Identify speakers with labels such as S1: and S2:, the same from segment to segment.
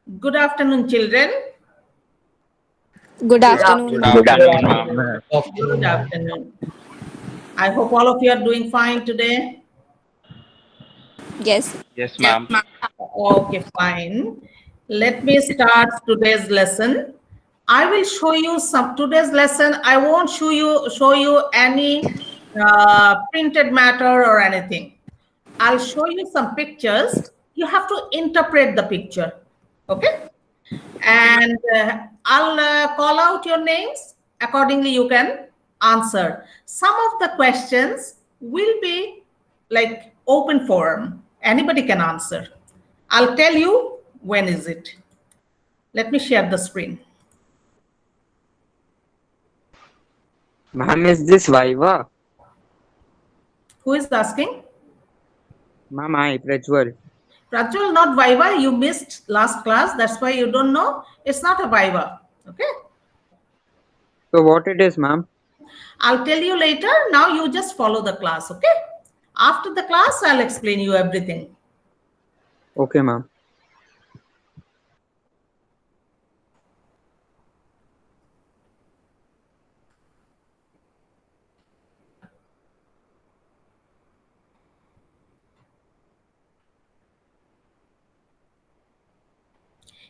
S1: Good afternoon, children.
S2: Good afternoon,
S3: Good
S2: ma'am.
S3: afternoon, ma'am.
S1: Good afternoon. I hope all of you are doing fine today.
S2: Yes.
S3: Yes, ma'am.
S1: Okay, fine. Let me start today's lesson. I will show you some today's lesson. I won't show you any printed matter or anything. I'll show you some pictures. You have to interpret the picture. Okay? And I'll call out your names. Accordingly, you can answer. Some of the questions will be like open forum. Anybody can answer. I'll tell you when is it. Let me share the screen.
S4: Ma'am, is this Viva?
S1: Who is asking?
S4: Ma'am, I, Prajwal.
S1: Prajwal, not Viva. You missed last class. That's why you don't know. It's not a Viva. Okay.
S4: So what it is, ma'am?
S1: I'll tell you later. Now you just follow the class. Okay. After the class, I'll explain you everything.
S4: Okay, ma'am.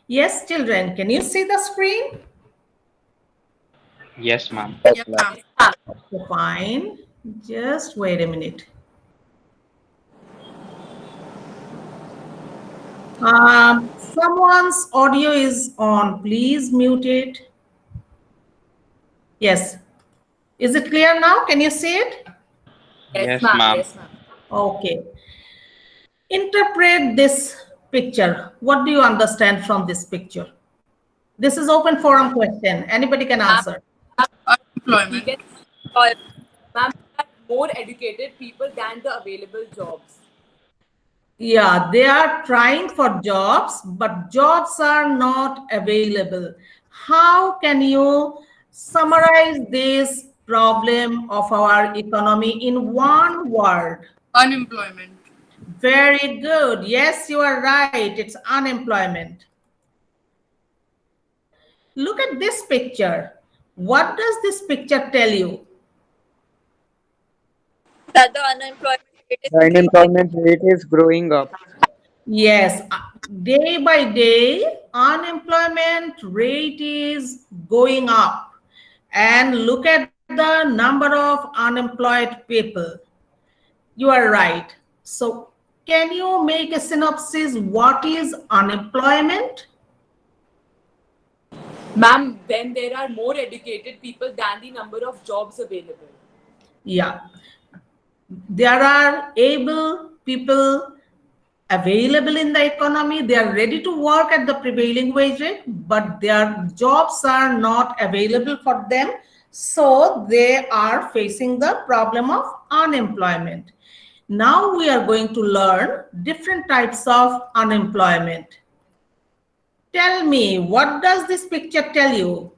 S1: Yes, children, can you see the screen?
S3: Yes, ma'am.
S1: Okay, fine. Just wait a minute. Someone's audio is on. Please mute it. Yes. Is it clear now? Can you see it?
S3: Yes, ma'am.
S1: Okay. Interpret this picture. What do you understand from this picture? This is open forum question. Anybody can answer.
S5: Employment. Ma'am, more educated people than the available jobs.
S1: Yeah, they are trying for jobs, but jobs are not available. How can you summarize this problem of our economy in one word?
S5: Unemployment.
S1: Very good. Yes, you are right. It's unemployment. Look at this picture. What does this picture tell you?
S2: That the unemployment rate is
S4: The unemployment rate is growing up.
S1: Yes, day by day, unemployment rate is going up. And look at the number of unemployed people. You are right. So, can you make a synopsis? What is unemployment?
S5: Ma'am, when there are more educated people than the number of jobs available.
S1: Yeah, there are able people available in the economy. They are ready to work at the prevailing wage rate, but their jobs are not available for them. So they are facing the problem of unemployment. Now we are going to learn different types of unemployment. Tell me, what does this picture tell you?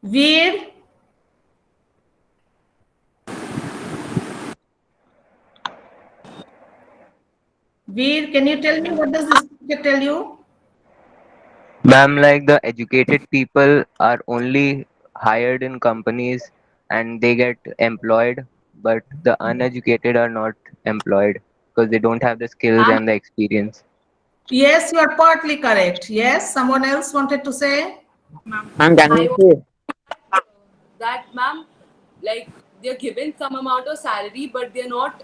S1: Veer? Veer, can you tell me what does this picture tell you?
S6: Ma'am, like the educated people are only hired in companies and they get employed, but the uneducated are not employed because they don't have the skills
S5: Ma'am,
S6: and the experience.
S1: Yes, you are partly correct. Yes, someone else wanted to say?
S4: Ma'am, can
S5: I
S4: you
S5: want
S4: say?
S5: that, ma'am, like they're given some amount of salary, but they're not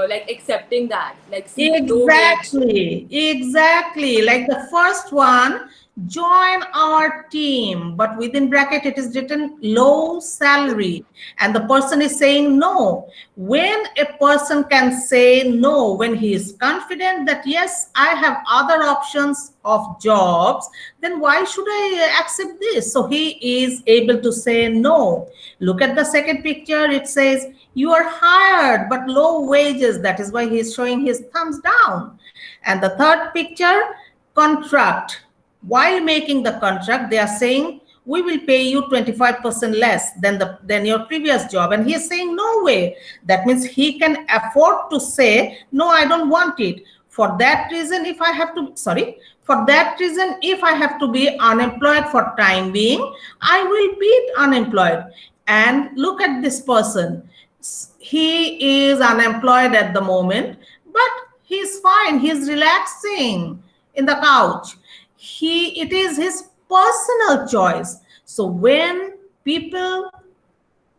S5: like accepting that. Like, see, low wage.
S1: Exactly. Like the first one, join our team, but within bracket it is written low salary, and the person is saying no. When a person can say no, when he is confident that yes, I have other options of jobs, then why should I accept this? So he is able to say no. Look at the second picture. It says you are hired but low wages. That is why he is showing his thumbs down. And the third picture, contract. While making the contract, they are saying we will pay you 25% less than your previous job, and he is saying no way. That means he can afford to say no, I don't want it. For that reason, if I have to be unemployed for time being, I will be unemployed. And look at this person. He is unemployed at the moment, but he's fine. He's relaxing in the couch. It is his personal choice. So when people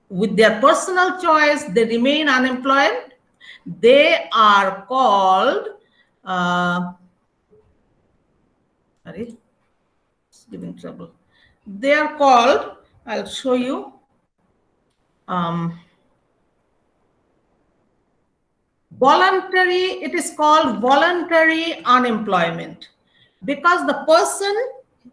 S1: with their personal choice, they remain unemployed, they are called, sorry, it's giving trouble. They are called, I'll show you, voluntary, it is called voluntary unemployment, because the person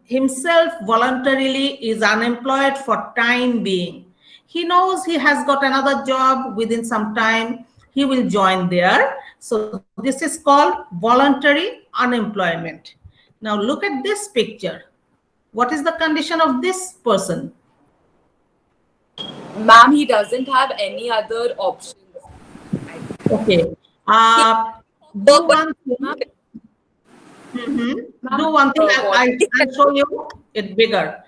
S1: himself voluntarily is unemployed for time being. He knows he has got another job within some time, he will join there. So this is called voluntary unemployment. Now look at this picture. What is the condition of this person?
S5: Ma'am, he doesn't have any other options.
S1: Okay. Do one thing. Do one thing. I'll show you it bigger.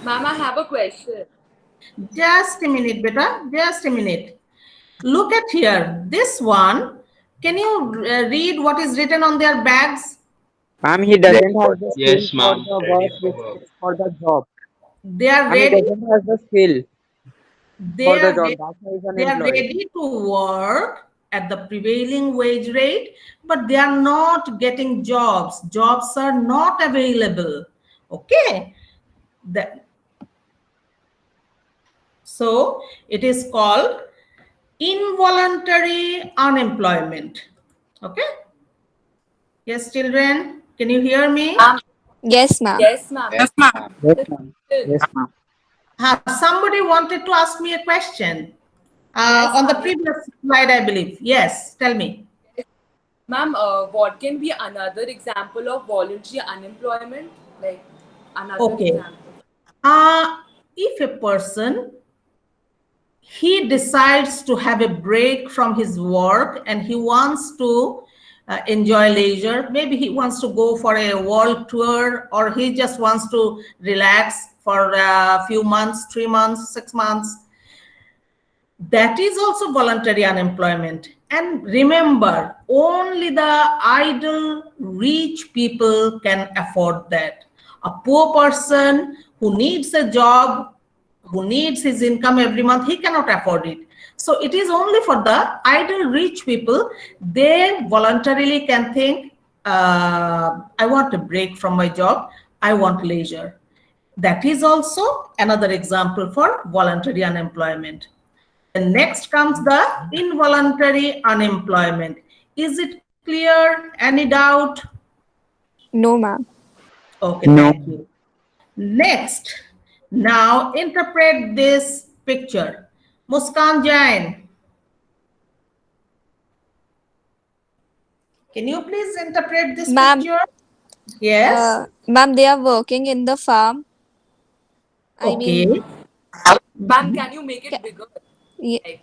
S5: Ma'am, I have a question.
S1: Just a minute, beta. Just a minute. Look at here. This one. Can you read what is written on their bags?
S4: Ma'am, he doesn't have the skill
S3: Yes,
S4: for
S3: ma'am.
S4: the
S3: Ready
S4: work
S3: for
S4: which
S3: work.
S4: is for the job.
S1: They are
S4: Ma'am, he
S1: ready.
S4: doesn't have the skill
S1: They
S4: for the
S1: are
S4: job.
S1: ready.
S4: That's why he's
S1: They are
S4: unemployed.
S1: ready to work at the prevailing wage rate, but they are not getting jobs. Jobs are not available. Okay. So it is called involuntary unemployment. Okay. Yes, children. Can you hear me?
S2: Yes, ma'am.
S5: Yes, ma'am.
S3: Yes, ma'am.
S4: Yes, ma'am. Yes, ma'am.
S1: Somebody wanted to ask me a question on the previous slide, I believe. Yes, tell me.
S5: Ma'am, what can be another example of voluntary unemployment? Like another example.
S1: If a person, he decides to have a break from his work and he wants to enjoy leisure, maybe he wants to go for a world tour, or he just wants to relax for a few months, 3 months, 6 months, that is also voluntary unemployment. And remember, only the idle rich people can afford that. A poor person who needs a job, who needs his income every month, he cannot afford it. So it is only for the idle rich people. They voluntarily can think, I want a break from my job, I want leisure. That is also another example for voluntary unemployment. And next comes the involuntary unemployment. Is it clear? Any doubt?
S2: No, ma'am.
S1: Okay,
S4: No.
S1: thank you. Next, now interpret this picture. Muskan Jain, can you please interpret this
S2: Ma'am.
S1: picture? Yes.
S2: Ma'am, they are working in the farm.
S1: Okay.
S5: Ma'am, can you make it bigger?
S2: Ye-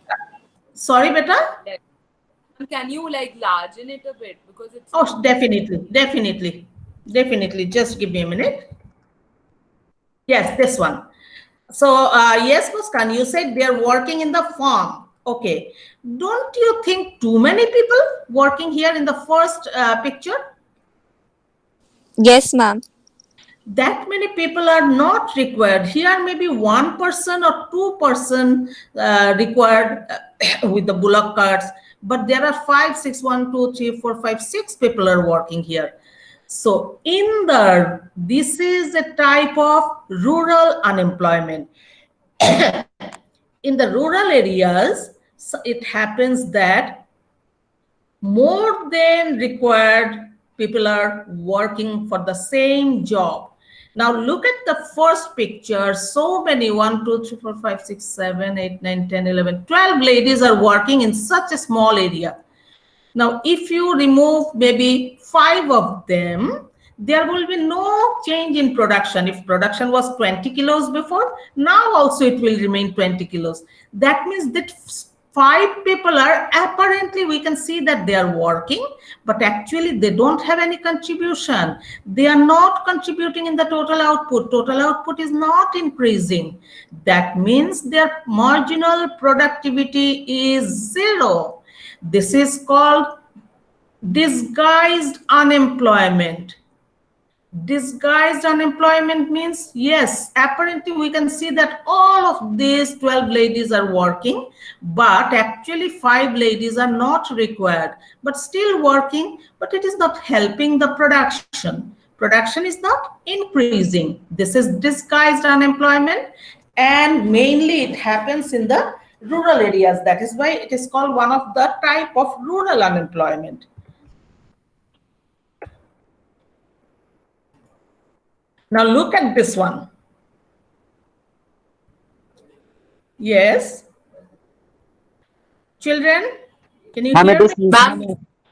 S1: Sorry, beta.
S5: Ma'am, can you like largen it a bit because it's
S1: Oh, definitely. Just give me a minute. Yes, this one. So, yes, Muskan, you said they're working in the farm. Okay. Don't you think too many people working here in the first picture?
S2: Yes, ma'am.
S1: That many people are not required. Here maybe 1 person or 2 person required with the bullock carts, but there are 5, 6, 1, 2, 3, 4, 5, 6 people are working here. So this is a type of rural unemployment. In the rural areas, it happens that more than required people are working for the same job. Now look at the first picture. So many 1, 2, 3, 4, 5, 6, 7, 8, 9, 10, 11, 12 ladies are working in such a small area. Now, if you remove maybe 5 of them, there will be no change in production. If production was 20 kilos before, now also it will remain 20 kilos. That means that 5 people are apparently, we can see that they are working, but actually they don't have any contribution. They are not contributing in the total output. Total output is not increasing. That means their marginal productivity is 0. This is called disguised unemployment. Disguised unemployment means, yes, apparently we can see that all of these 12 ladies are working, but actually 5 ladies are not required, but still working, but it is not helping the production. Production is not increasing. This is disguised unemployment, and mainly it happens in the rural areas. That is why it is called one of the type of rural unemployment. Now look at this one. Yes. Children, can you
S4: Ma'am,
S1: hear
S4: it is
S1: me?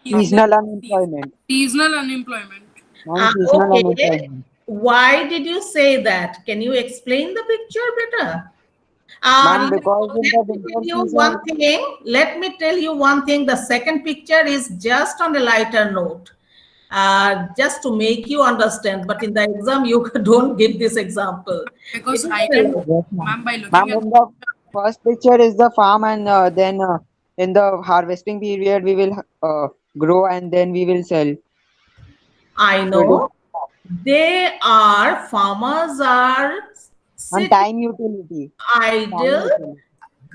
S4: seasonal unemployment.
S7: Seasonal unemployment.
S4: Ma'am, seasonal
S1: Okay.
S4: unemployment.
S1: Why did you say that? Can you explain the picture better?
S4: Ma'am, because in the
S1: Let me
S4: winter
S1: tell you
S4: season,
S1: one thing. Let me tell you one thing. The second picture is just on a lighter note. Just to make you understand, but in the exam you don't give this example.
S7: Because
S1: It is
S7: I
S1: on a
S7: can,
S1: lighter-
S7: ma'am, by looking
S4: ma'am,
S7: at
S4: in the first picture is the farm, and then in the harvesting period we will grow and then we will sell.
S1: I know. Farmers are
S4: On
S1: sitting
S4: time utility.
S1: idle
S4: Utility.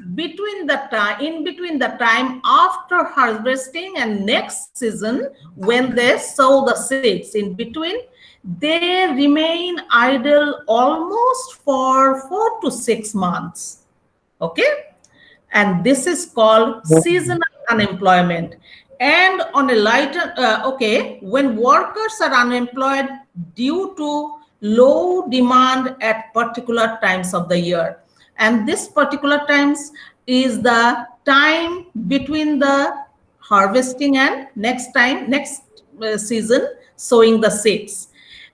S1: in between the time after harvesting and next season when they sow the seeds. In between, they remain idle almost for 4 to 6 months. Okay, and this is called seasonal unemployment. And on a lighter, okay, when workers are unemployed due to low demand at particular times of the year, and this particular times is the time between the harvesting and next season sowing the seeds.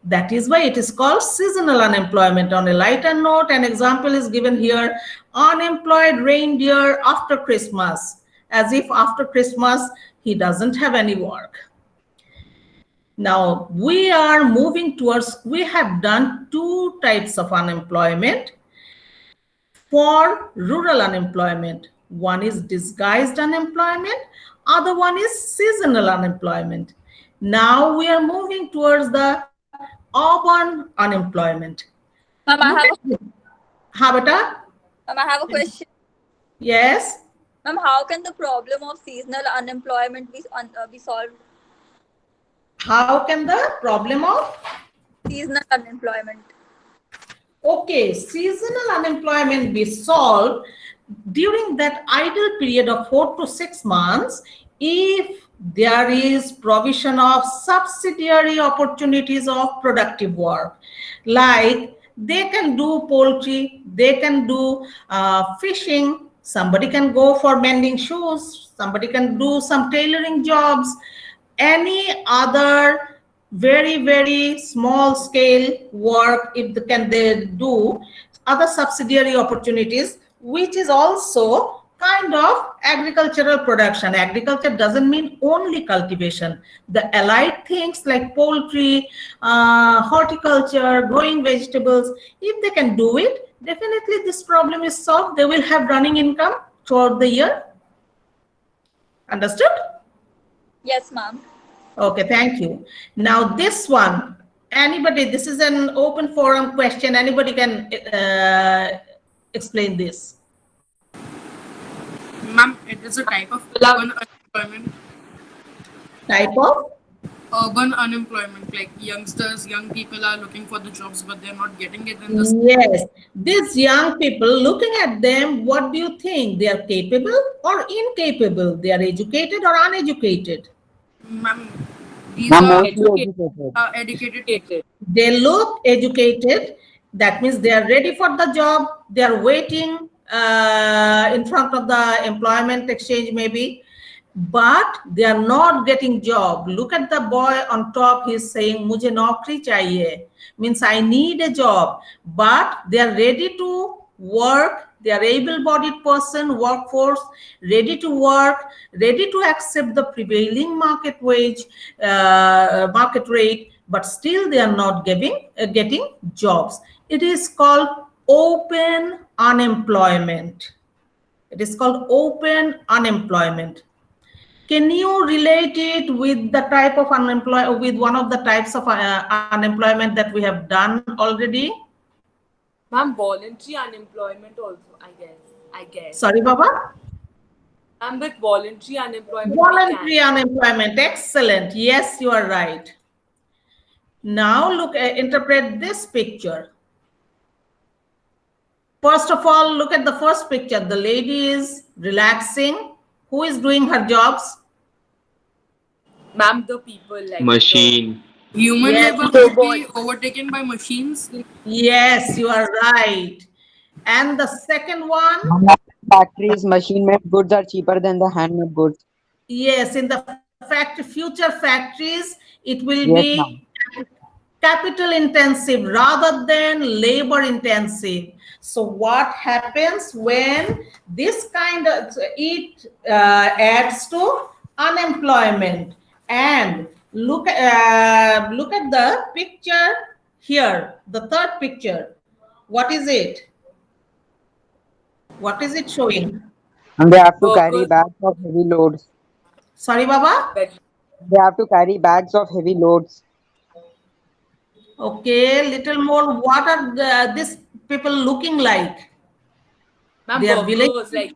S1: That is why it is called seasonal unemployment. On a lighter note, an example is given here: unemployed reindeer after Christmas, as if after Christmas he doesn't have any work. Now we are moving towards, we have done 2 types of unemployment for rural unemployment. One is disguised unemployment, other one is seasonal unemployment. Now we are moving towards the urban unemployment.
S2: Ma'am, I have
S1: Ha, beta?
S2: Ma'am, I have a question.
S1: Yes.
S2: Ma'am, how can the problem of seasonal unemployment be solved?
S1: How can the problem of
S2: Seasonal unemployment.
S1: okay, seasonal unemployment be solved during that idle period of 4 to 6 months if there is provision of subsidiary opportunities of productive work, like they can do poultry, they can do fishing, somebody can go for mending shoes, somebody can do some tailoring jobs, any other very, very small scale work if they do, other subsidiary opportunities, which is also kind of agricultural production. Agriculture doesn't mean only cultivation. The allied things like poultry, horticulture, growing vegetables, if they can do it, definitely this problem is solved. They will have running income throughout the year. Understood?
S2: Yes, ma'am.
S1: Okay, thank you. Now this one, anybody, this is an open forum question. Anybody can explain this.
S7: ma'am, it is a type of urban unemployment.
S1: Type of?
S7: Urban unemployment, like young people are looking for the jobs, but they're not getting it in the
S1: Yes, these young people, looking at them, what do you think? They are capable or incapable? They are educated or uneducated?
S7: ma'am. These
S4: Ma'am,
S7: are
S4: mostly educated.
S7: educated.
S1: They look educated. That means they are ready for the job. They are waiting in front of the employment exchange maybe, but they are not getting job. Look at the boy on top. He's saying, "Mujhe naukri chahiye," means I need a job, but they are ready to work They are able-bodied person, workforce, ready to work, ready to accept the prevailing market wage, market rate, but still they are not getting jobs. It is called open unemployment. It is called open unemployment. Can you relate it with the type of unemployment, with one of the types of unemployment that we have done already?
S5: Ma'am, voluntary unemployment also, I guess.
S1: Sorry, Baba?
S5: Ma'am, with voluntary unemployment,
S1: Voluntary unemployment. Excellent. Yes, you are right. Now look, interpret this picture. First of all, look at the first picture. The lady is relaxing. Who is doing her jobs?
S5: Ma'am, the people like
S3: Machine.
S7: Human
S1: Yes.
S7: labor will be overtaken by machines.
S1: Yes, you are right. And the second one?
S4: Factories, machine-made goods are cheaper than the handmade goods.
S1: Yes, in the future factories, it will
S4: Yes,
S1: be
S4: ma'am.
S1: capital intensive rather than labor intensive. So what happens when this kind of, it adds to unemployment. And look at the picture here, the third picture. What is it? What is it showing?
S4: And they have to carry
S5: workers.
S4: bags of heavy loads.
S1: Sorry, Baba?
S4: They have to carry bags of heavy loads.
S1: Okay, little more. What are these people looking like?
S5: Ma'am,
S1: They are
S5: workers, like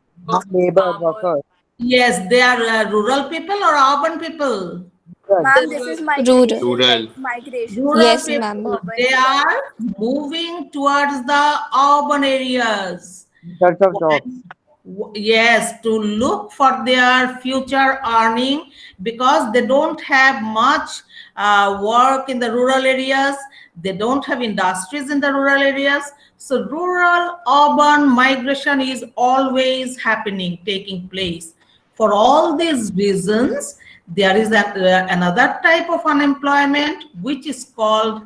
S4: Labor
S5: farmers.
S4: workers.
S1: Yes, they are rural people or urban people?
S2: Ma'am, this is
S8: Rural.
S2: migration,
S3: Rural.
S2: like migration.
S1: Rural
S8: Yes,
S1: people.
S8: ma'am.
S1: They are moving towards the urban areas.
S4: In search of jobs.
S1: Yes, to look for their future earning, because they don't have much work in the rural areas. They don't have industries in the rural areas. So rural urban migration is always happening, taking place. For all these reasons, there is another type of unemployment, which is called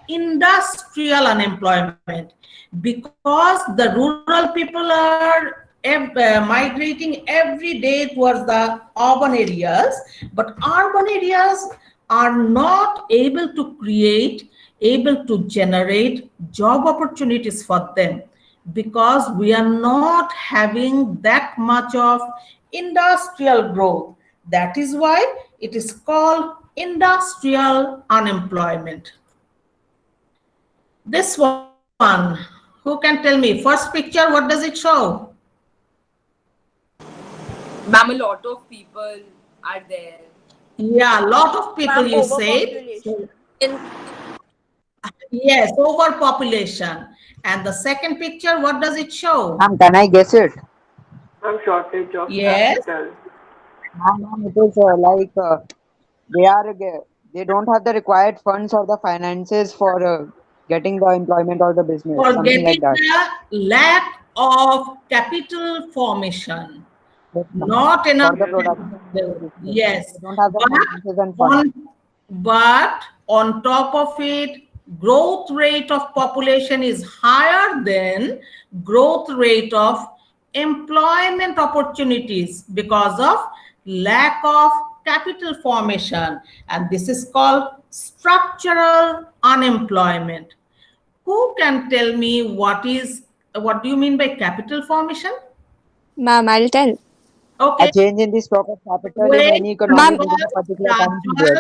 S1: industrial unemployment, because the rural people are migrating every day towards the urban areas, but urban areas are not able to create, able to generate job opportunities for them, because we are not having that much of industrial growth. That is why it is called industrial unemployment. This one, who can tell me? First picture, what does it show?
S5: Ma'am, a lot of people are there.
S1: Yeah, a lot of people,
S2: Ma'am,
S1: you said.
S2: overpopulation.
S1: Yes, overpopulation. And the second picture, what does it show?
S4: Ma'am, can I guess it?
S9: Some shortage of
S1: Yes.
S9: capital.
S4: Ma'am, it is they don't have the required funds or the finances for getting the employment or the business,
S1: For
S4: something like
S1: getting
S4: that.
S1: the lack of capital formation.
S4: Yes, ma'am.
S1: Not enough.
S4: For the production.
S1: Yes.
S4: They don't have the finances and funds.
S1: But on top of it, growth rate of population is higher than growth rate of employment opportunities because of lack of capital formation. And this is called structural unemployment. Who can tell me what do you mean by capital formation?
S8: Ma'am, I'll tell.
S1: Okay.
S4: A change in the stock of capital in any economy within a particular time period.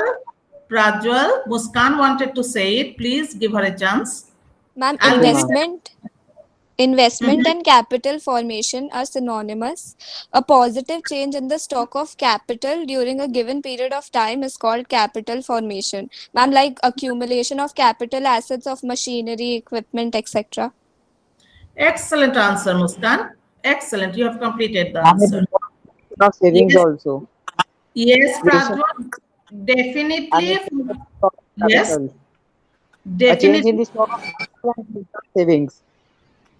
S1: Prajwal, Muskan wanted to say it. Please give her a chance.
S8: Ma'am,
S1: I'll give
S8: investment and capital formation are synonymous. A positive change in the stock of capital during a given period of time is called capital formation. Ma'am, like accumulation of capital assets of machinery, equipment, etc.
S1: Excellent answer, Muskan. Excellent. You have completed the
S4: Ma'am, it
S1: answer.
S4: involves of savings
S1: Yes.
S4: also.
S1: Yes,
S4: Creation-
S1: Prajwal. Definitely.
S4: Capital.
S1: Yes.
S4: A change in
S1: Definitely.
S4: the stock of capital and savings.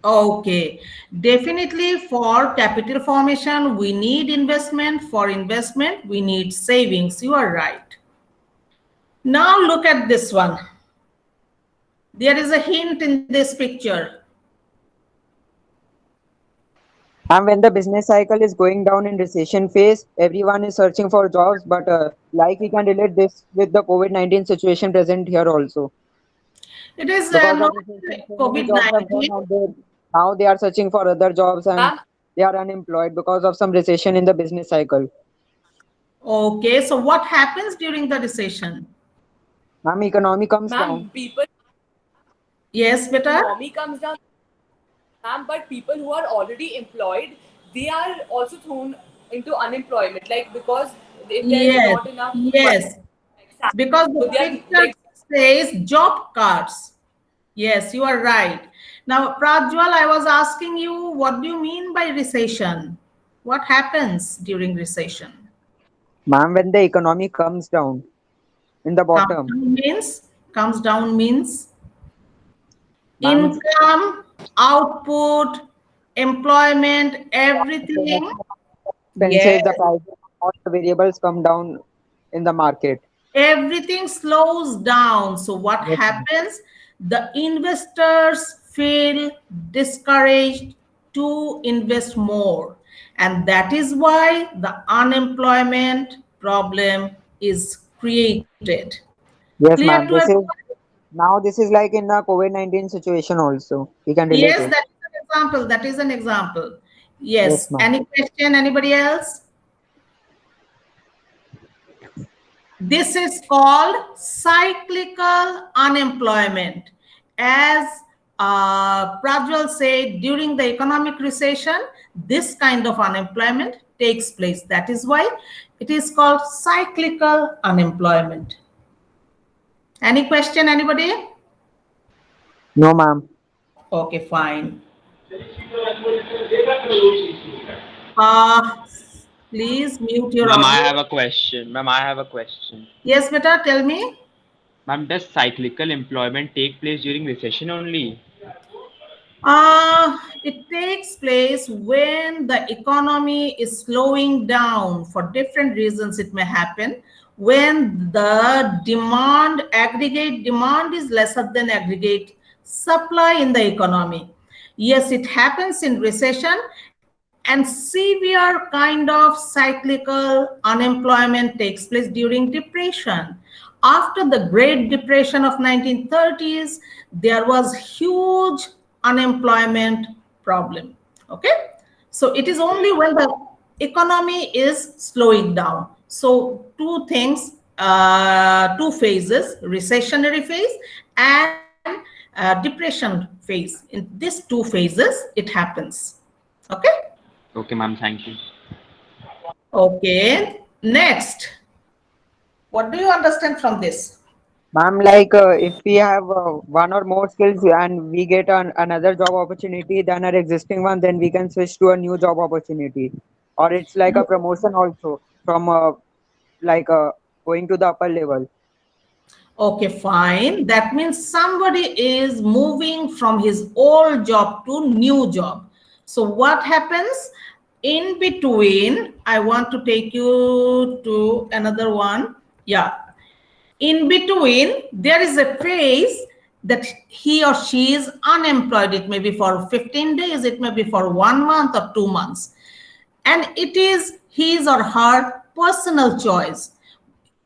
S1: Okay. Definitely for capital formation, we need investment. For investment, we need savings. You are right. Now look at this one. There is a hint in this picture.
S4: And when the business cycle is going down in recession phase, everyone is searching for jobs. But like we can relate this with the COVID-19 situation present here also.
S1: It is
S4: Because of
S1: not
S4: recession, so many jobs have gone
S1: COVID-19.
S4: out there. Now they are searching for other jobs and
S5: Ma'am,
S4: they are unemployed because of some recession in the business cycle.
S1: Okay, so what happens during the recession?
S4: Ma'am, economy comes down.
S5: ma'am, people
S1: Yes, beta?
S5: economy comes down, ma'am, but people who are already employed, they are also thrown into unemployment, like because if there is
S1: Yes,
S5: not enough money,
S1: yes.
S5: like,
S1: Because
S5: so
S1: the
S5: they are
S1: picture
S5: like,
S1: says job cards. Yes, you are right. Now, Prajwal, I was asking you, what do you mean by recession? What happens during recession?
S4: Ma'am, when the economy comes down in the
S1: Comes
S4: bottom.
S1: down means, comes down means
S4: Ma'am,
S1: income, output, employment, everything. Yes,
S4: expenses, the prices, all the variables come down in the market.
S1: everything slows down. So what
S4: Yes, ma'am.
S1: happens? The investors feel discouraged to invest more. And that is why the unemployment problem is created.
S4: Yes,
S1: Clear to
S4: ma'am. This is
S1: everyone?
S4: now this is like in the COVID-19 situation also. We can relate
S1: Yes,
S4: it.
S1: that is an example. That is an example.
S4: Yes,
S1: Yes.
S4: ma'am.
S1: Any question? Anybody else? This is called cyclical unemployment. As Prajwal said, during the economic recession, this kind of unemployment takes place. That is why it is called cyclical unemployment. Any question, anybody?
S4: No, ma'am.
S1: Okay, fine. Uh, Please mute your
S3: Ma'am, I
S1: audio.
S3: have a question. Ma'am, I have a question.
S1: Yes, beta, tell me.
S3: Ma'am, does cyclical employment take place during recession only?
S1: It takes place when the economy is slowing down for different reasons. It may happen when the demand, aggregate demand is lesser than aggregate supply in the economy. Yes, it happens in recession and severe kind of cyclical unemployment takes place during depression. After the Great Depression of 1930s, there was huge unemployment problem. Okay, so it is only when the economy is slowing down. So two things, two phases: recessionary phase and depression phase. In these two phases, it happens. Okay.
S3: Okay, ma'am, thank you.
S1: Okay. Next, what do you understand from this?
S4: Ma'am, like if we have one or more skills and we get another job opportunity than our existing one, then we can switch to a new job opportunity. Or it's like a promotion also from like going to the upper level.
S1: Okay, fine. That means somebody is moving from his old job to new job. So what happens in between? I want to take you to another one. Yeah. In between, there is a phase that he or she is unemployed. It may be for 15 days, it may be for 1 month or 2 months. And it is his or her personal choice.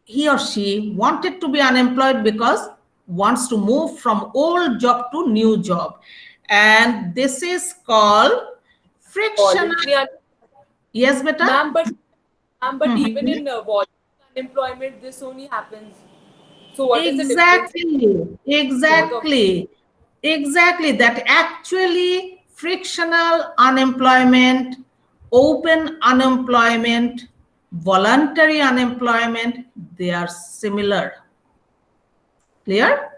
S1: He or she wanted to be unemployed because wants to move from old job to new job. And this is called frictional.
S5: voluntary
S1: Yes, beta?
S5: ma'am, but even
S1: Mhm.
S5: in voluntary unemployment, this only happens. So what is the difference
S1: Exactly,
S5: in both of them?
S1: exactly. That actually frictional unemployment, open unemployment, voluntary unemployment, they are similar. Clear?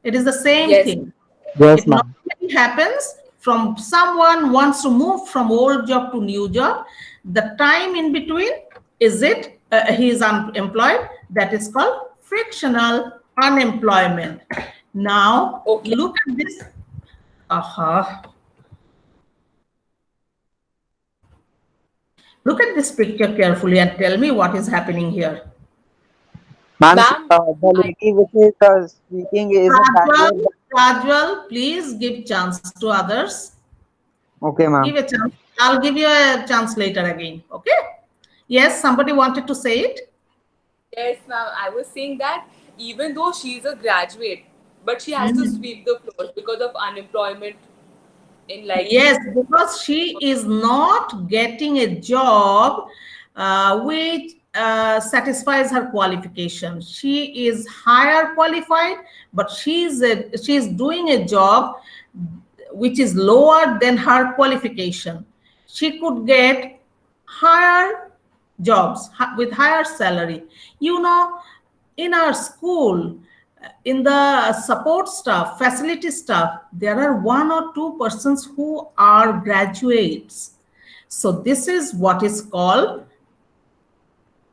S1: It is the same
S5: Yes.
S1: thing.
S4: Yes,
S1: It
S4: ma'am.
S1: normally happens from someone wants to move from old job to new job. The time in between, is it he is unemployed? That is called frictional unemployment. Now
S5: Okay.
S1: look at this. Look at this picture carefully and tell me what is happening here.
S4: Ma'am,
S5: Ma'am,
S4: the
S5: I
S4: lady which is speaking is a
S1: Prajwal,
S4: backward.
S1: Prajwal, please give chance to others.
S4: Okay, ma'am.
S1: Give a chance. I'll give you a chance later again. Okay? Yes, somebody wanted to say it.
S5: Yes, ma'am. I was saying that even though she's a graduate, but she has to sweep the floors because of unemployment in like
S1: Yes, because she is not getting a job which satisfies her qualification. She is higher qualified, but she's doing a job which is lower than her qualification. She could get higher jobs with higher salary. You know, in our school, in the support staff, facility staff, there are 1 or 2 persons who are graduates. So this is what is called.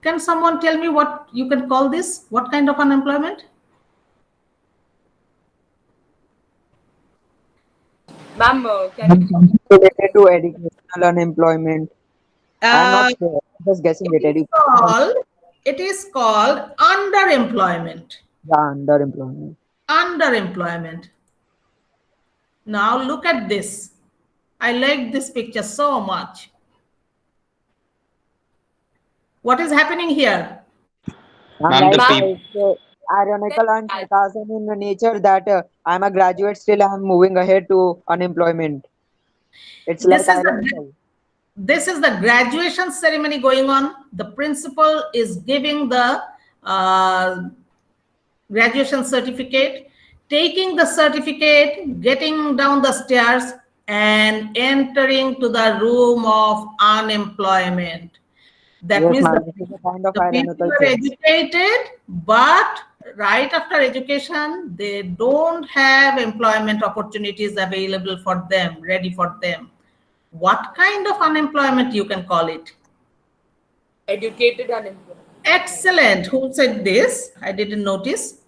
S1: Can someone tell me what you can call this? What kind of unemployment?
S5: ma'am, can you
S4: Something related to educational unemployment. I'm not
S1: Uh,
S4: sure. I'm just guessing it.
S1: it is called, it is called underemployment.
S4: Yeah, underemployment.
S1: Underemployment. Now look at this. I like this picture so much. What is happening here?
S4: I'm
S3: Ma'am, the
S4: like,
S3: people.
S4: it's ironical and sarcasm in the nature that I'm a graduate, still I'm moving ahead to unemployment. It's like
S1: This is the
S4: ironical.
S1: this is the graduation ceremony going on. The principal is giving the graduation certificate, taking the certificate, getting down the stairs, and entering to the room of unemployment. That
S4: Yes,
S1: means
S4: ma'am. This is a kind of
S1: the people
S4: ironical
S1: are
S4: thing.
S1: educated, but right after education, they don't have employment opportunities available for them, ready for them. What kind of unemployment you can call it?
S5: educated unemployed?
S1: Excellent. Who said this? I didn't notice.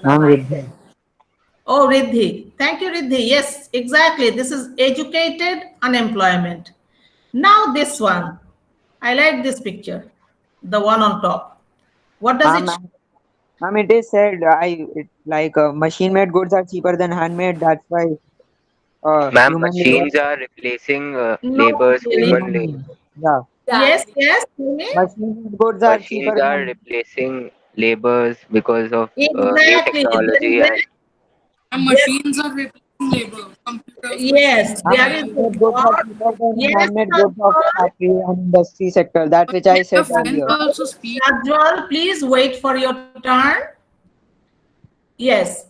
S5: Ma'am,
S4: Ma'am,
S5: I
S4: with
S5: said.
S1: Oh, Riddhi. Thank you, Riddhi. Yes, exactly. This is educated unemployment. Now this one. I like this picture. The one on top. What does it show?
S4: ma'am, ma'am, it is said machine-made goods are cheaper than handmade. That's why
S6: Ma'am,
S4: human labor.
S6: machines are replacing
S1: Not
S6: labor's
S1: really.
S6: humanly.
S4: Yeah,
S1: Yes,
S5: Exactly.
S1: yes. Tell me.
S4: machine-made goods are cheaper
S6: Machines are
S4: than.
S6: replacing laborers because of new
S1: Exactly.
S6: technology and
S7: And
S1: There,
S7: machines are replacing labor. Computers,
S1: yes,
S7: machines,
S1: there
S4: Ma'am,
S1: is
S7: AI.
S1: a
S4: machine-made goods are
S1: lot.
S4: cheaper than
S1: Yes,
S4: handmade goods of
S1: Prajwal.
S4: factory and industry sector. That which I
S7: Let
S4: said
S7: your friend
S4: earlier.
S7: also speak.
S1: Prajwal, please wait for your turn. Yes.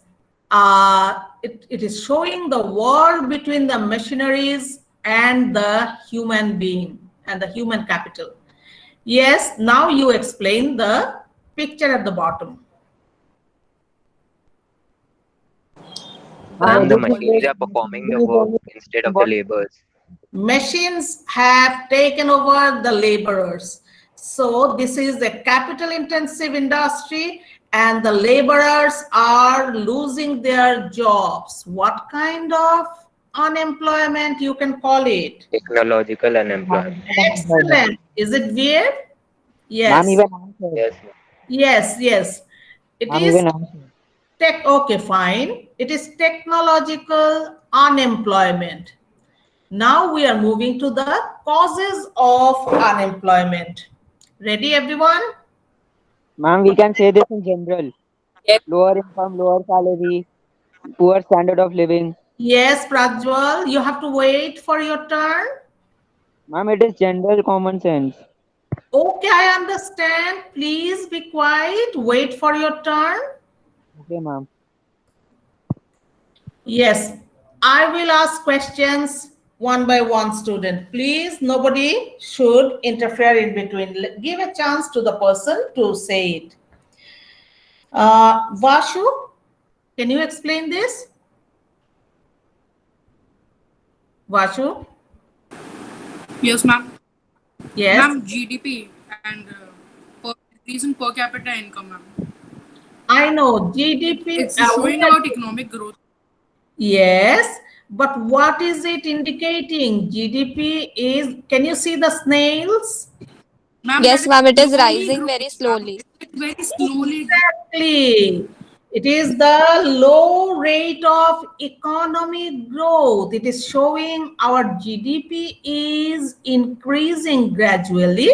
S1: It is showing the war between the machineries and the human being and the human capital. Yes, now you explain the picture at the bottom.
S4: Ma'am,
S6: ma'am, the
S4: everything
S6: machines
S4: is
S6: are performing the
S4: machinery is
S6: work
S4: only
S6: instead of the
S4: what.
S6: laborers.
S1: Machines have taken over the laborers. So this is a capital intensive industry and the laborers are losing their jobs. What kind of unemployment you can call it?
S6: Technological unemployment.
S1: Excellent. Is it weird?
S4: Ma'am,
S1: Yes.
S4: even answer.
S6: Yes, ma'am.
S1: Yes, yes. It
S4: Ma'am,
S1: is
S4: even answer.
S1: okay, fine. It is technological unemployment. Now we are moving to the causes of unemployment. Ready, everyone?
S4: Ma'am, we can say this in general.
S5: Yes.
S4: Lower income, lower salary, poor standard of living.
S1: Yes, Prajwal, you have to wait for your turn.
S4: Ma'am, it is general common sense.
S1: Okay, I understand. Please be quiet. Wait for your turn.
S4: Okay, ma'am.
S1: Yes, I will ask questions one by one, student. Please, nobody should interfere in between. Give a chance to the person to say it. Vashu, can you explain this? Vashu?
S7: Yes, ma'am.
S1: Yes.
S7: Ma'am, GDP and increase in per capita income, ma'am.
S1: I know GDP.
S7: It's showing about economic growth.
S1: Yes, but what is it indicating? GDP is, can you see the snails?
S7: Ma'am,
S8: Yes,
S7: that
S8: ma'am, it
S7: is
S8: is
S7: slowly
S8: rising
S7: growing,
S8: very
S7: ma'am.
S8: slowly.
S7: It's very slowly.
S1: Exactly. It is the low rate of economic growth. It is showing our GDP is increasing gradually,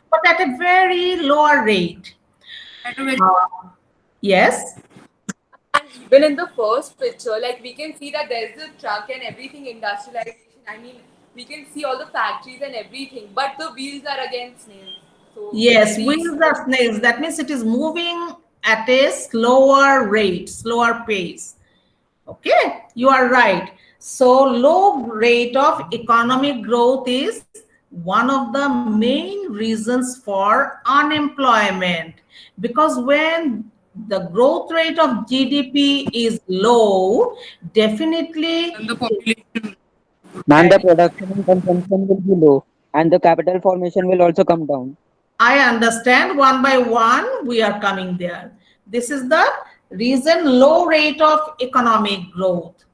S1: but at a very lower rate.
S7: At a very
S1: Yes.
S5: And even in the first picture, like we can see that there's the truck and everything industrialization. I mean, we can see all the factories and everything, but the wheels are again snails. So
S1: Yes,
S5: very
S1: wheels are snails. That means it is moving at a slower rate, slower pace. Okay, you are right. So low rate of economic growth is one of the main reasons for unemployment, because when the growth rate of GDP is low, definitely
S7: and the population.
S4: Ma'am, the production and consumption will be low, and the capital formation will also come down.
S1: I understand. One by one we are coming there. This is the reason, low rate of economic growth.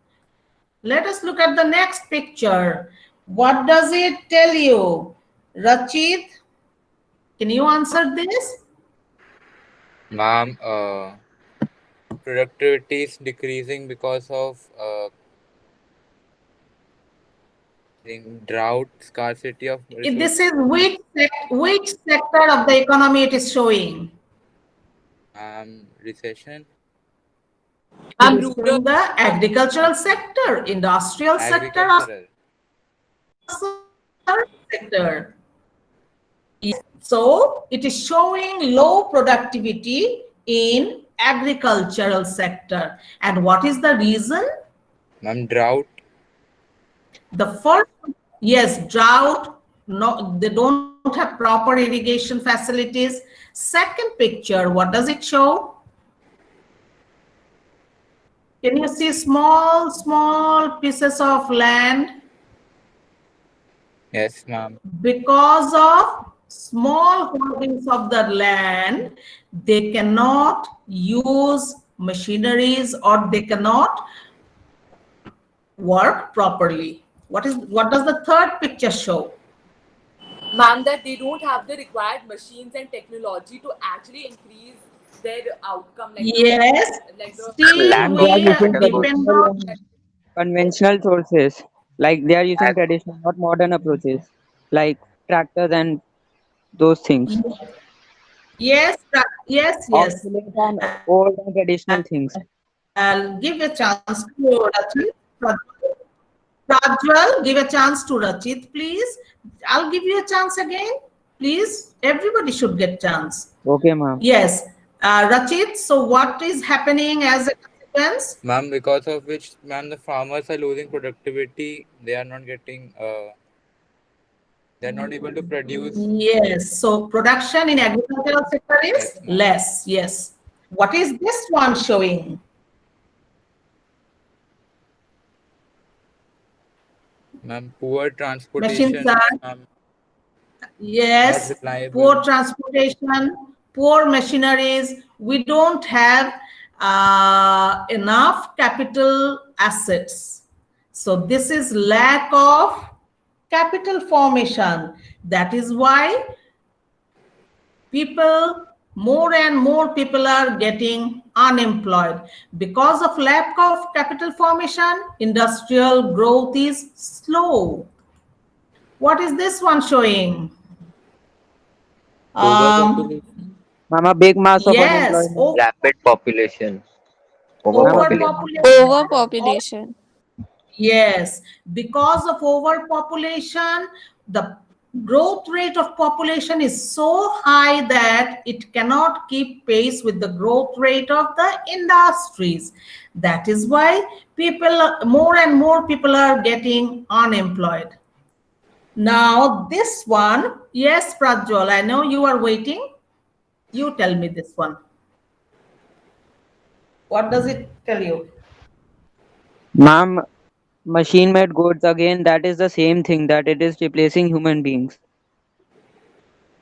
S1: Let us look at the next picture. What does it tell you? Rachit, can you answer this?
S10: Ma'am, productivity is decreasing because of drought, scarcity of
S1: This
S10: resources.
S1: is which sector of the economy it is showing?
S10: Recession,
S1: It is showing the agricultural sector, industrial sector, or
S10: agricultural.
S1: service sector. Yes. So it is showing low productivity in agricultural sector. And what is the reason?
S10: Ma'am, drought,
S1: The first, yes, drought, no, they don't have proper irrigation facilities. Second picture, what does it show? Can you see small pieces of land?
S10: yes, ma'am.
S1: Because of small holdings of the land, they cannot use machineries or they cannot work properly. What does the third picture show?
S5: ma'am, that they don't have the required machines and technology to actually increase their outcome. Like
S1: Yes,
S5: like the
S1: still
S6: Lack
S4: And
S6: of
S4: they are
S1: we
S4: using
S6: capital.
S1: depend
S4: traditional
S1: on,
S4: and conventional sources. Like they are using
S6: Lack,
S4: traditional, not modern approaches, like tractors and those things.
S1: yes.
S4: Obsolete and old and traditional things.
S1: I'll give a chance to Rachit. Prajwal, give a chance to Rachit, please. I'll give you a chance again. Please, everybody should get chance.
S4: Okay, ma'am.
S1: Yes. Rachit, so what is happening as a consequence?
S10: Ma'am, because of which, ma'am, the farmers are losing productivity. They are not getting, they are not able to produce.
S1: Yes. So production in agricultural sector is
S10: Yes, ma'am.
S1: less. Yes. What is this one showing?
S10: Ma'am, poor
S1: Machines
S10: transportation,
S1: are,
S10: ma'am, not
S1: yes,
S10: reliable.
S1: poor transportation, poor machineries. We don't have enough capital assets. So this is lack of capital formation. That is why more and more people are getting unemployed. Because of lack of capital formation, industrial growth is slow. What is this one showing?
S10: Overpopulation.
S4: Ma'am, a big mass of
S1: Yes,
S4: unemployment.
S6: rapid population.
S4: Ma'am, a
S6: Overpopulation.
S4: big mass
S1: overpopulation.
S4: of
S8: Overpopulation.
S1: Yes, because of overpopulation, the growth rate of population is so high that it cannot keep pace with the growth rate of the industries. That is why more and more people are getting unemployed. Now, this one, yes, Prajwal, I know you are waiting. You tell me this one. What does it tell you?
S4: Ma'am, machine made goods again, that is the same thing, that it is replacing human beings.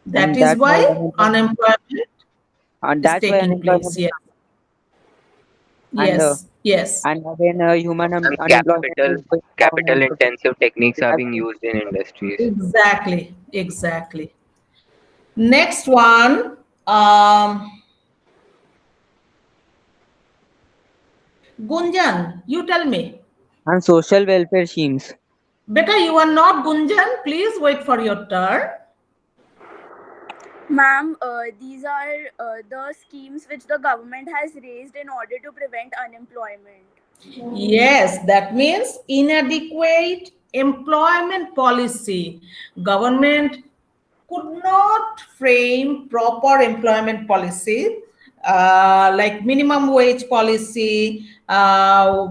S1: That
S4: And
S1: is
S4: that's why
S1: why unemployment is taking place.
S4: unemployment is
S1: Yes,
S4: and
S1: yes.
S4: and again human
S6: And
S4: unemployment is going down
S6: capital
S4: and
S6: intensive techniques
S4: we
S6: are
S4: have
S6: being used in industries.
S1: Exactly. Next one. Gunjan, you tell me.
S4: And social welfare schemes.
S1: Beta, you are not Gunjan. Please wait for your turn.
S11: Ma'am, these are the schemes which the government has raised in order to prevent unemployment.
S1: Yes, that means inadequate employment policy. Government could not frame proper employment policy like minimum wage policy, other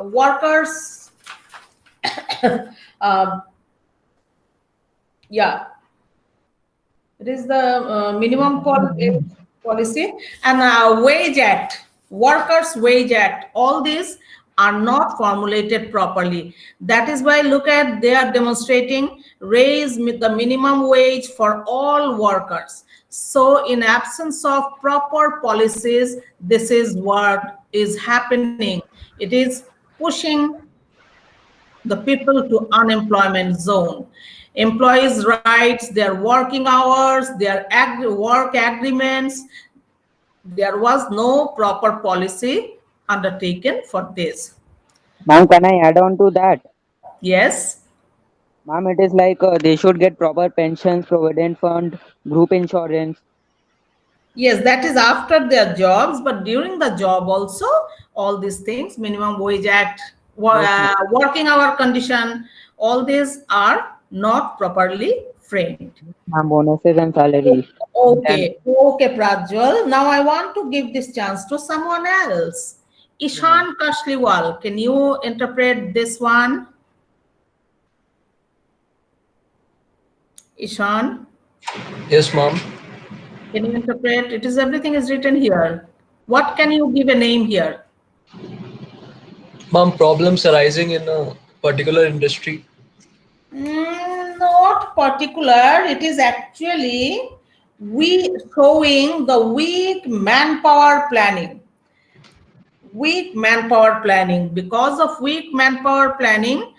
S1: workers. um, yeah, it is the minimum policy and wage act, workers wage act, all these are not formulated properly. That is why look at, they are demonstrating raise the minimum wage for all workers. So in absence of proper policies, this is what is happening. It is pushing the people to unemployment zone. Employees' rights, their working hours, their work agreements, there was no proper policy undertaken for this.
S4: Ma'am, can I add on to that?
S1: Yes.
S4: Ma'am, it is like they should get proper pensions, provident fund, group insurance.
S1: Yes, that is after their jobs, but during the job also, all these things, minimum wage act, working hour condition, all these are not properly framed.
S4: Ma'am, bonuses and salaries.
S1: Okay, okay, Prajwal. Now I want to give this chance to someone else. Ishan Kashliwal, can you interpret this one? Ishan?
S12: Yes, ma'am.
S1: Can you interpret? It is, everything is written here. What can you give a name here?
S12: Ma'am, problems arising in a particular industry.
S1: Not particular. It is actually showing the weak manpower planning. Weak manpower planning. Because of weak manpower planning,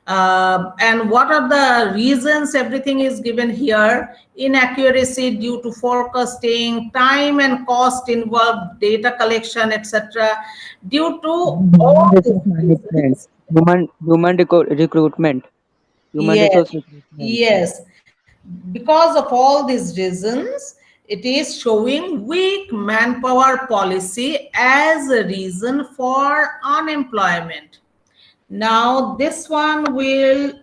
S1: and what are the reasons? Everything is given here. Inaccuracy due to forecasting, time and cost involved, data collection, etc. Due to all
S4: management, human recruitment, human
S1: yes,
S4: resource recruitment.
S1: yes. Because of all these reasons, it is showing weak manpower policy as a reason for unemployment. Now, this one will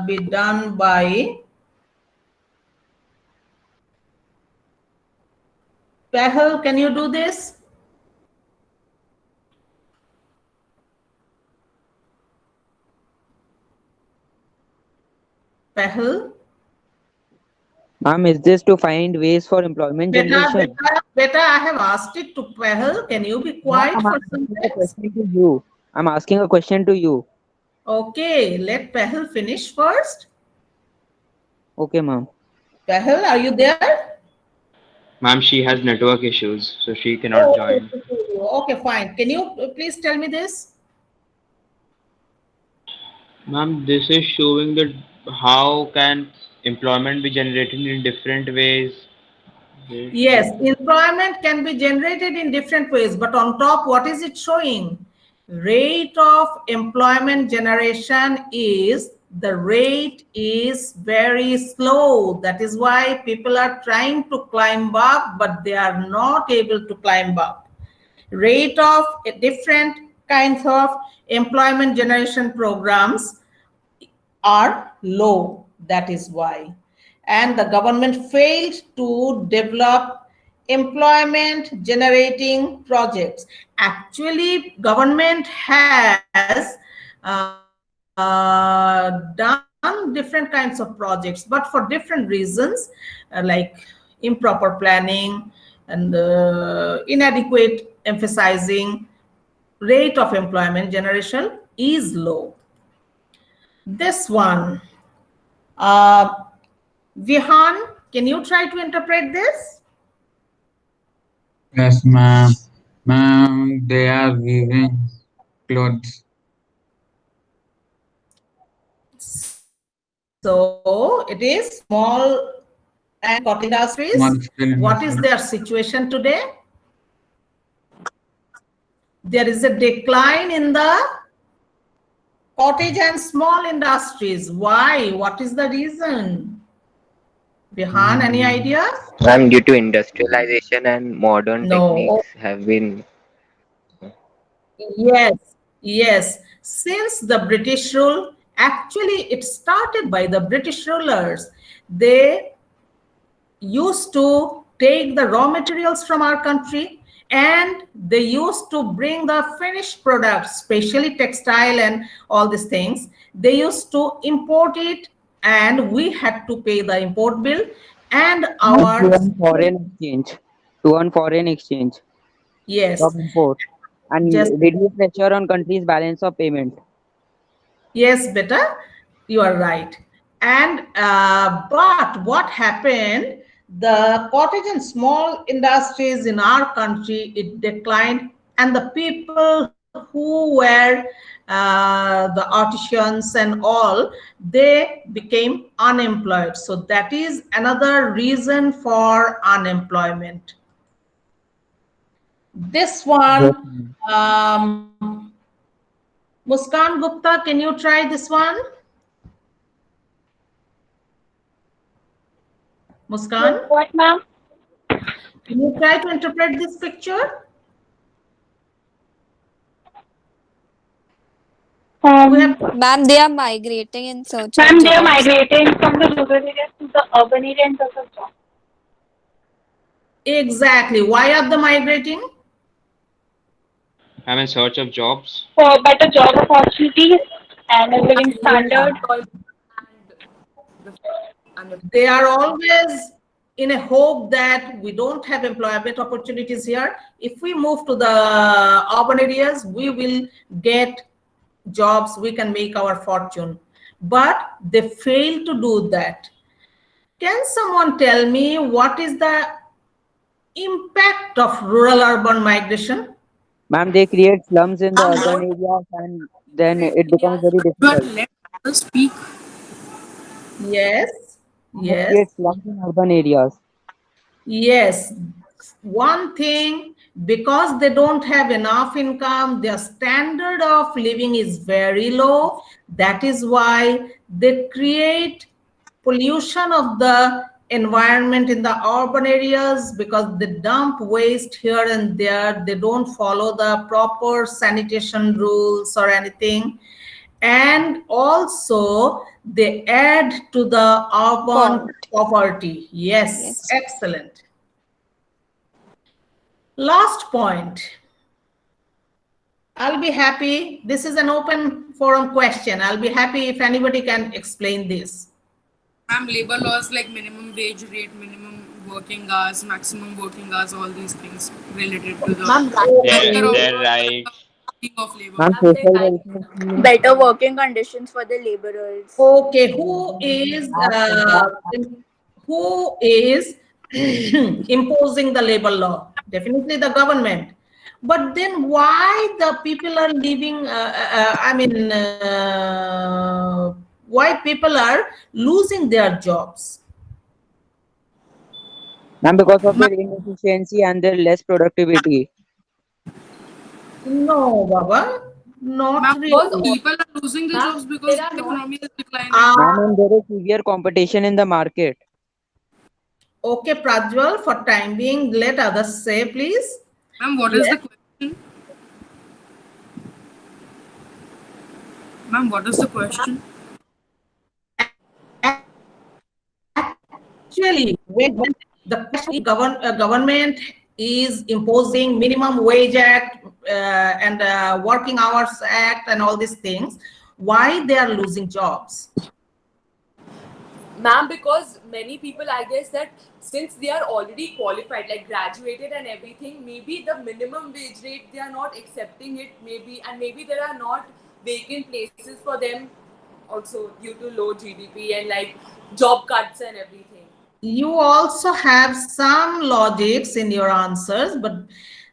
S1: be done by Pahal. Can you do this? Pahal?
S4: Ma'am, is this to find ways for employment generation?
S1: Beta, I have asked it to Pahal. Can you be quiet for some minutes?
S4: I'm asking a question to you.
S1: Okay, let Pahal finish first.
S4: Okay, ma'am.
S1: Pahal, are you there?
S3: Ma'am, she has network issues, so she cannot join.
S1: Okay, fine. Can you please tell me this?
S3: Ma'am, this is showing that how can employment be generated in different ways.
S1: Yes, employment can be generated in different ways, but on top, what is it showing? Rate of employment generation is, the rate is very slow. That is why people are trying to climb up, but they are not able to climb up. Rate of different kinds of employment generation programs are low. That is why. And the government failed to develop employment generating projects. Actually, government has done different kinds of projects, but for different reasons, like improper planning and inadequate emphasizing, rate of employment generation is low. This one, Vihan, can you try to interpret this?
S13: Yes, ma'am. Ma'am, they are weaving clothes.
S1: So it is small and cotton industries. What is their situation today? there is a decline in the cottage and small industries. Why? What is the reason? Bihan, any idea?
S6: Ma'am, due to industrialization and modern
S1: No.
S6: techniques have been.
S1: Yes, yes. Since the British rule, actually it started by the British rulers. They used to take the raw materials from our country and they used to bring the finished products, especially textile and all these things. They used to import it and we had to pay the import bill and
S4: To
S1: our,
S4: earn foreign exchange. To earn foreign exchange
S1: yes,
S4: of import and
S1: just,
S4: reduce pressure on countries' balance of payment.
S1: yes, beta, you are right. And but what happened? The cottage and small industries in our country it declined, and the people who were the artisans and all they became unemployed. So that is another reason for unemployment. This
S4: Yes,
S1: one,
S4: ma'am.
S1: Muskan Gupta, can you try this one? Muskan,
S11: What, ma'am?
S1: can you try to interpret this picture?
S8: Ma'am, they are migrating in search of
S11: Ma'am, they are
S8: jobs.
S11: migrating from the rural areas to the urban area in search of jobs.
S1: Exactly. Why are they migrating?
S3: I'm in search of jobs.
S11: For better job opportunities and a living standard.
S1: They are always in a hope that we don't have employment opportunities here. If we move to the urban areas, we will get jobs, we can make our fortune. But they fail to do that. Can someone tell me what is the impact of rural-urban migration?
S4: Ma'am, they create slums in the urban areas and then it becomes very difficult.
S7: Let us speak.
S1: Yes,
S4: They
S1: yes.
S4: create slums in urban areas.
S1: Yes, one thing, because they don't have enough income, their standard of living is very low. That is why they create pollution of the environment in the urban areas because they dump waste here and there. They don't follow the proper sanitation rules or anything. And also they add to the urban poverty. Yes, excellent. Last point. I'll be happy. This is an open forum question. I'll be happy if anybody can explain this.
S7: Ma'am, labor laws like minimum wage rate, minimum working hours, maximum working hours, all these things related to the
S3: They're right.
S7: of labor.
S4: Ma'am, social welfare scheme.
S11: Better working conditions for the laborers.
S1: Okay, who is imposing the labor law? Definitely the government. But then why the people are leaving, why people are losing their jobs?
S4: Ma'am, because of their inefficiency and their less productivity.
S1: No, Baba, not
S7: Ma'am,
S1: really.
S7: people are losing their jobs because the economy is declining.
S4: Ma'am, and there is severe competition in the market.
S1: Okay, Prajwal, for time being, let others say, please.
S7: Ma'am, what is the question? Ma'am, what is the question?
S1: Actually, when the government is imposing minimum wage act and working hours act and all these things, why they are losing jobs?
S5: Ma'am, because many people, I guess that since they are already qualified, like graduated and everything, maybe the minimum wage rate, they are not accepting it, maybe, and maybe there are not vacant places for them also due to low GDP and like job cuts and everything.
S1: You also have some logics in your answers, but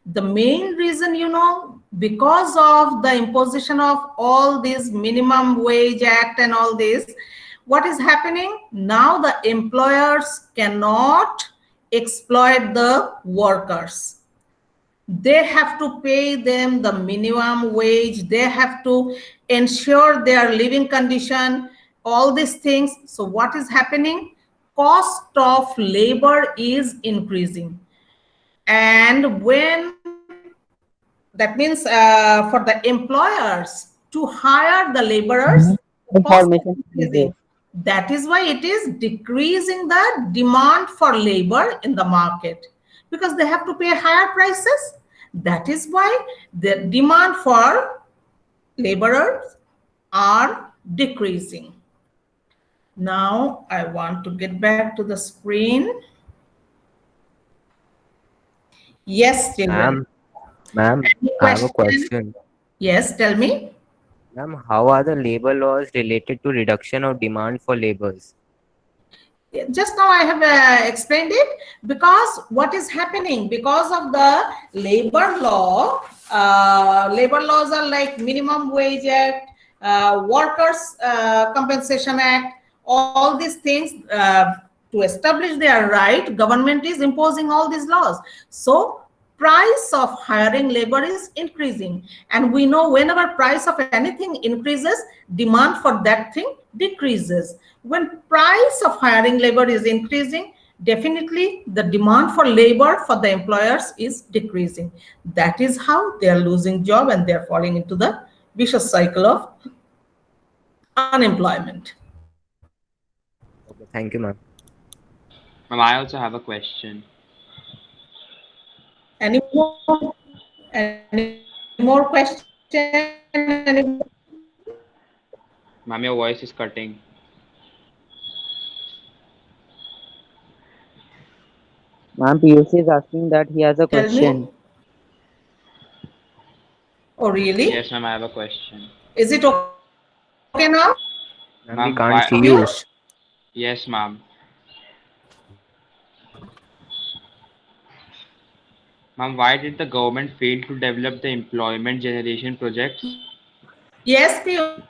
S1: the main reason, because of the imposition of all these minimum wage act and all this, what is happening now? The employers cannot exploit the workers. They have to pay them the minimum wage. They have to ensure their living condition, all these things. So what is happening? Cost of labor is increasing. And when that means for the employers to hire the laborers, cost is increasing. That is why it is decreasing the demand for labor in the market, because they have to pay higher prices. That is why the demand for laborers are decreasing. Now I want to get back to the screen. Yes, children.
S6: Ma'am, I have a question.
S1: Yes, tell me.
S6: Ma'am, how are the labor laws related to reduction of demand for laborers?
S1: Just now I have explained it, because what is happening because of the labor law, labor laws are like Minimum Wage Act, Workers Compensation Act, all these things. To establish their right, government is imposing all these laws. So price of hiring labor is increasing, and we know whenever price of anything increases, demand for that thing decreases. When price of hiring labor is increasing, definitely the demand for labor for the employers is decreasing. That is how they are losing job and they are falling into the vicious cycle of unemployment.
S6: Okay, thank you, ma'am.
S3: Ma'am, I also have a question.
S1: Any more questions?
S3: Ma'am, your voice is cutting.
S4: Ma'am, PUC is asking that he has a
S1: Tell me.
S4: question.
S1: Oh, really?
S3: Yes, ma'am, I have a question.
S1: Is it okay now?
S6: Ma'am, we can't see you.
S3: Yes, ma'am. Ma'am, why did the government fail to develop the employment generation projects?
S1: Yes, Piyush.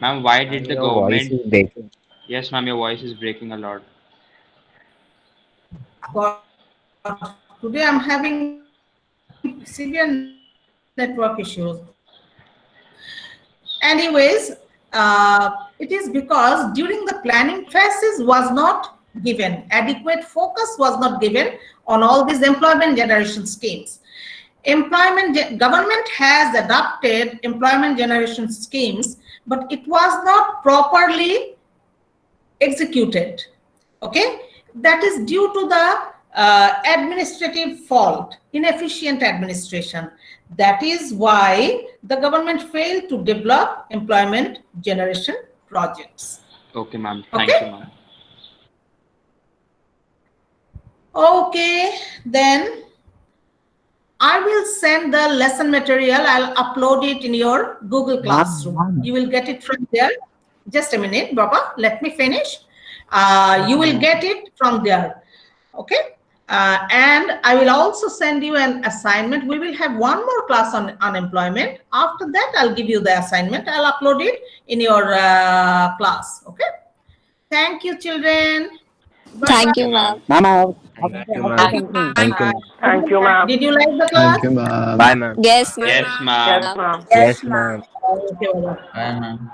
S3: Ma'am, why did the
S6: Your voice
S3: government...
S6: is breaking.
S3: Yes, ma'am, your voice is breaking a lot.
S1: Today I'm having severe network issues. Anyways, it is because during the planning phases was not given, adequate focus was not given on all these employment generation schemes. Government has adopted employment generation schemes, but it was not properly executed. Okay, that is due to the administrative fault, inefficient administration. That is why the government failed to develop employment generation projects.
S3: Okay, ma'am. Thank you, ma'am.
S1: Okay, then I will send the lesson material. I'll upload it in your Google Classroom. You will get it from there. Just a minute, Baba. Let me finish. You will get it from there. Okay. And I will also send you an assignment. We will have one more class on unemployment. After that, I'll give you the assignment. I'll upload it in your class. Okay. Thank you, children.
S8: Thank you, ma'am.
S4: Ma'am,
S6: Thank you, ma'am.
S4: Thank you.
S9: Thank you, ma'am.
S1: Did you like the class?
S12: Thank you, ma'am.
S6: Bye, ma'am.
S8: Yes, ma'am.
S3: Yes, ma'am.
S9: Yes, ma'am.
S6: Yes, ma'am.
S1: Okay,
S13: Bye, ma'am.